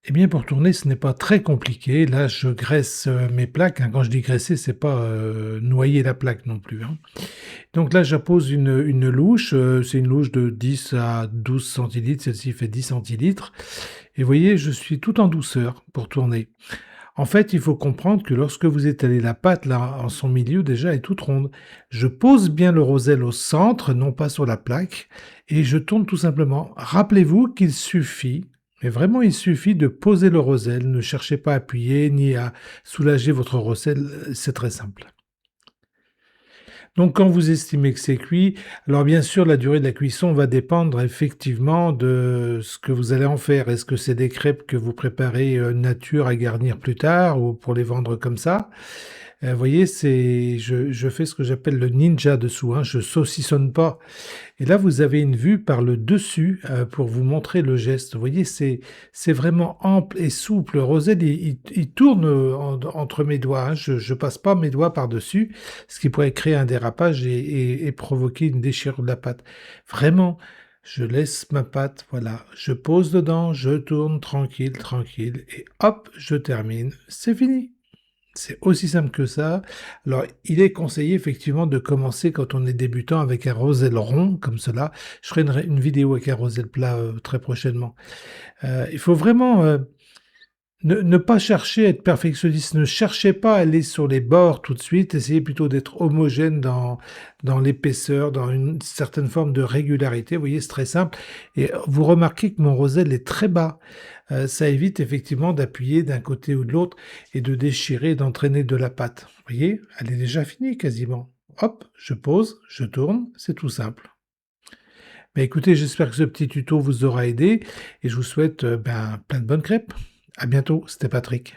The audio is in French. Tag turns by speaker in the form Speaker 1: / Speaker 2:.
Speaker 1: Eh bien, pour tourner, ce n'est pas très compliqué. Là, je graisse, mes plaques, hein. Quand je dis graisser, c'est pas, noyer la plaque non plus, hein. Donc là, j'appose une louche, c'est une louche de 10 à 12 centilitres, celle-ci fait 10 centilitres et vous voyez, je suis tout en douceur pour tourner. En fait, il faut comprendre que lorsque vous étalez la pâte, là, en son milieu, déjà, elle est toute ronde. Je pose bien le roselle au centre, non pas sur la plaque, et je tourne tout simplement. Rappelez-vous qu'il suffit, mais vraiment il suffit de poser le roselle. Ne cherchez pas à appuyer ni à soulager votre roselle, c'est très simple. Donc quand vous estimez que c'est cuit, alors bien sûr la durée de la cuisson va dépendre effectivement de ce que vous allez en faire. Est-ce que c'est des crêpes que vous préparez, nature à garnir plus tard ou pour les vendre comme ça? Vous voyez, c'est je fais ce que j'appelle le ninja dessous, hein, je saucissonne pas et là vous avez une vue par le dessus, pour vous montrer le geste. Vous voyez, c'est vraiment ample et souple. Roselle, il tourne, entre mes doigts, hein, je passe pas mes doigts par-dessus, ce qui pourrait créer un dérapage et provoquer une déchirure de la pâte. Vraiment, je laisse ma pâte, voilà, je pose dedans, je tourne tranquille, tranquille et hop, je termine, c'est fini. C'est aussi simple que ça. Alors, il est conseillé effectivement de commencer quand on est débutant avec un roselle rond comme cela. Je ferai une vidéo avec un roselle plat, très prochainement. Il faut vraiment, ne pas chercher à être perfectionniste, ne cherchez pas à aller sur les bords tout de suite, essayez plutôt d'être homogène dans l'épaisseur, dans une certaine forme de régularité. Vous voyez, c'est très simple et vous remarquez que mon roselle est très bas. Ça évite effectivement d'appuyer d'un côté ou de l'autre et de déchirer, d'entraîner de la pâte. Vous voyez? Elle est déjà finie quasiment. Hop, je pose, je tourne, c'est tout simple. Bah, écoutez, j'espère que ce petit tuto vous aura aidé et je vous souhaite, ben, plein de bonnes crêpes. À bientôt, c'était Patrick.